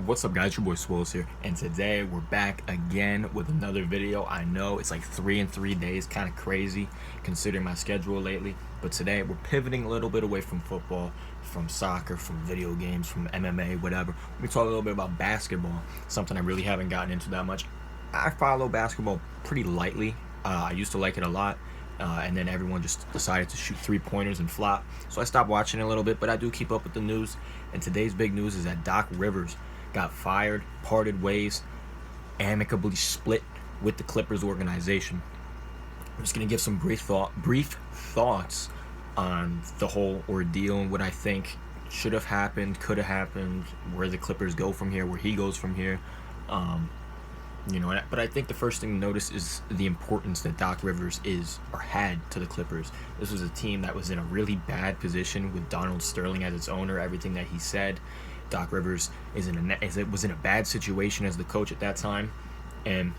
What's up, guys? Your boy Swills here, and today we're back again with another video. I know it's like 3 in 3 days, kind of crazy considering my schedule lately, but today we're pivoting a little bit away from football, from soccer, from video games, from MMA, whatever. We talk a little bit about basketball, something I really haven't gotten into that much. I follow basketball pretty lightly. I used to like it a lot. And then everyone just decided to shoot 3-pointers and flop. So I stopped watching it a little bit, but I do keep up with the news. And today's big news is that Doc Rivers got fired, parted ways, amicably split with the Clippers organization. I'm just going to give some brief thoughts on the whole ordeal and what I think should have happened, could have happened, where the Clippers go from here, where he goes from here. But I think the first thing to notice is the importance that Doc Rivers is or had to the Clippers. This was a team that was in a really bad position with Donald Sterling as its owner. Everything that he said, Doc Rivers was in a bad situation as the coach at that time, and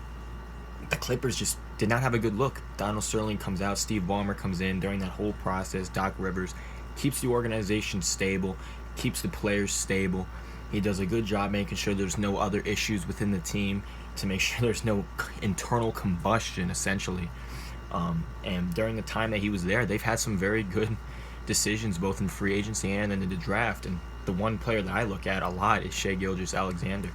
the Clippers just did not have a good look. Donald Sterling comes out, Steve Ballmer comes in. During that whole process, Doc Rivers keeps the organization stable, keeps the players stable. He does a good job making sure there's no other issues within the team, to make sure there's no internal combustion, essentially. And during the time that he was there, they've had some very good decisions, both in free agency and in the draft. And the one player that I look at a lot is Shai Gilgeous-Alexander,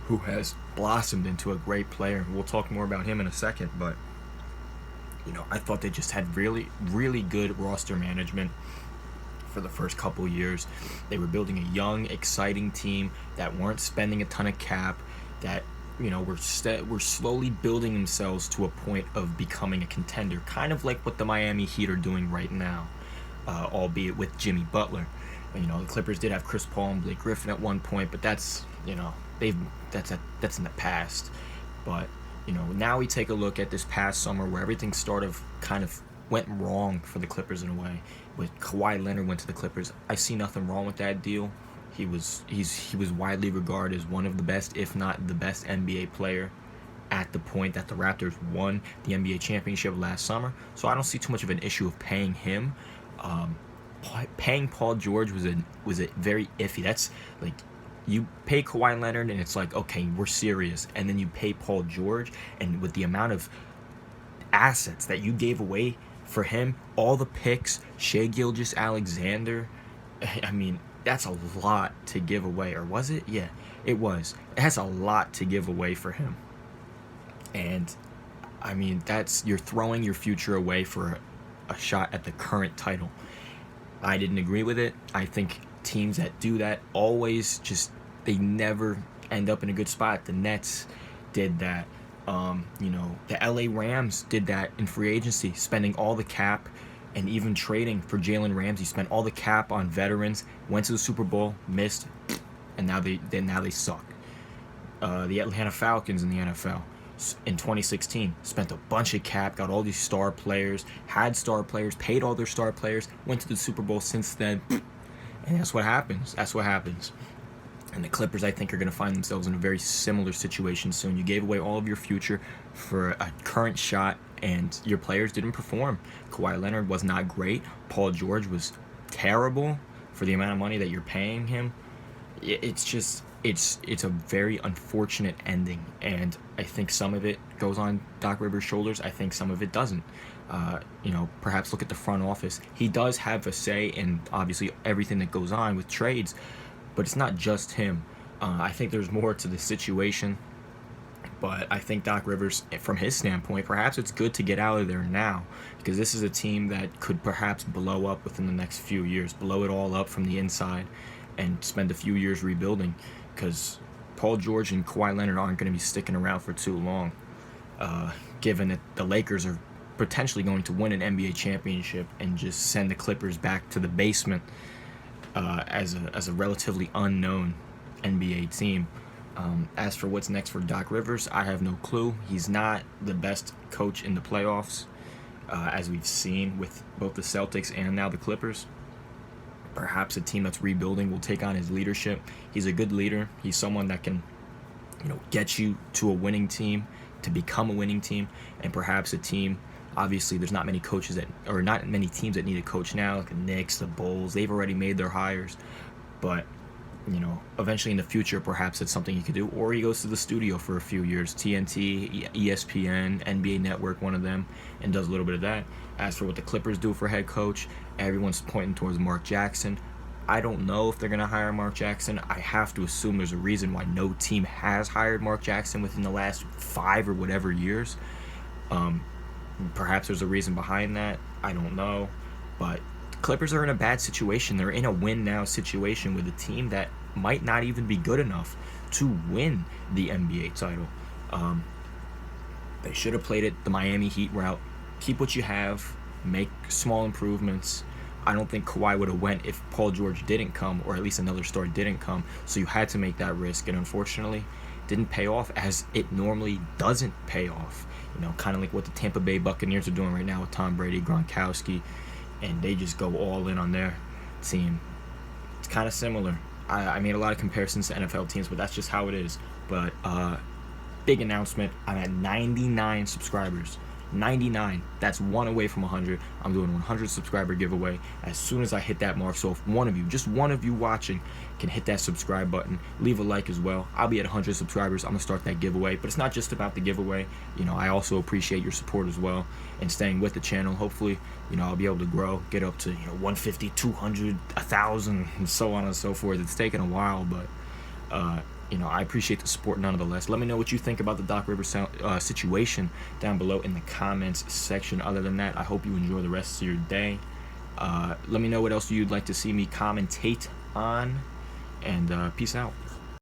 who has blossomed into a great player. We'll talk more about him in a second, but I thought they just had really, really good roster management for the first couple years. They were building a young, exciting team that weren't spending a ton of cap, that we're slowly building themselves to a point of becoming a contender, kind of like what the Miami Heat are doing right now, albeit with Jimmy Butler. The Clippers did have Chris Paul and Blake Griffin at one point, but that's in the past. But now we take a look at this past summer where everything kind of went wrong for the Clippers in a way. With Kawhi Leonard went to the Clippers, I see nothing wrong with that deal. He was widely regarded as one of the best, if not the best, NBA player at the point that the Raptors won the NBA championship last summer. So I don't see too much of an issue of paying him. Paying Paul George was a very iffy. That's like, you pay Kawhi Leonard and it's like, okay, we're serious, and then you pay Paul George, and with the amount of assets that you gave away for him, all the picks, Shai Gilgeous-Alexander, I mean, that's a lot to give away. Or was it? Yeah, it was. It has a lot to give away for him. And I mean, you're throwing your future away for a shot at the current title. I didn't agree with it. I think teams that do that always they never end up in a good spot. The Nets did that. The LA Rams did that in free agency, spending all the cap and even trading for Jalen Ramsey. Spent all the cap on veterans, went to the Super Bowl, missed, and now they suck. The Atlanta Falcons in the NFL in 2016 spent a bunch of cap, got all these star players, had star players, paid all their star players, went to the Super Bowl since then, and that's what happens. And the Clippers, I think, are going to find themselves in a very similar situation soon. You gave away all of your future for a current shot, and your players didn't perform. Kawhi Leonard was not great. Paul George was terrible for the amount of money that you're paying him. It's a very unfortunate ending, and I think some of it goes on Doc Rivers' shoulders. I think some of it doesn't. Perhaps look at the front office. He does have a say in, obviously, everything that goes on with trades, but it's not just him. I think there's more to the situation. But I think Doc Rivers, from his standpoint, perhaps it's good to get out of there now, because this is a team that could perhaps blow up within the next few years, blow it all up from the inside, and spend a few years rebuilding, because Paul George and Kawhi Leonard aren't going to be sticking around for too long, given that the Lakers are potentially going to win an NBA championship and just send the Clippers back to the basement as a relatively unknown NBA team. As for what's next for Doc Rivers, I have no clue. He's not the best coach in the playoffs, as we've seen with both the Celtics and now the Clippers. Perhaps a team that's rebuilding will take on his leadership. He's a good leader. He's someone that can, get you to a winning team, to become a winning team, and perhaps a team. Obviously, there's not many teams that need a coach now, like the Knicks, the Bulls. They've already made their hires, but eventually in the future, perhaps it's something he could do, or he goes to the studio for a few years, TNT, ESPN, NBA Network, one of them, and does a little bit of that. As for what the Clippers do for head coach, everyone's pointing towards Mark Jackson. I don't know if they're going to hire Mark Jackson. I have to assume there's a reason why no team has hired Mark Jackson within the last 5 or whatever years. Perhaps there's a reason behind that. I don't know. But the Clippers are in a bad situation. They're in a win-now situation with a team that might not even be good enough to win the NBA title. They should have played it the Miami Heat route. Keep what you have. Make small improvements. I don't think Kawhi would have went if Paul George didn't come, or at least another star didn't come. So you had to make that risk, and unfortunately, didn't pay off as it normally doesn't pay off. Kind of like what the Tampa Bay Buccaneers are doing right now with Tom Brady, Gronkowski, and they just go all in on their team. It's kind of similar. I made a lot of comparisons to NFL teams, but that's just how it is. But big announcement, I'm at 99 subscribers. 99. That's one away from 100. I'm doing a 100 subscriber giveaway as soon as I hit that mark. So if one of you, just one of you watching, can hit that subscribe button, leave a like as well, I'll be at 100 subscribers. I'm gonna start that giveaway. But it's not just about the giveaway. I also appreciate your support as well and staying with the channel. Hopefully, I'll be able to grow, get up to 150, 200, 1,000, and so on and so forth. It's taken a while, but I appreciate the support nonetheless. Let me know what you think about the Doc Rivers situation down below in the comments section. Other than that, I hope you enjoy the rest of your day. Let me know what else you'd like to see me commentate on, and peace out.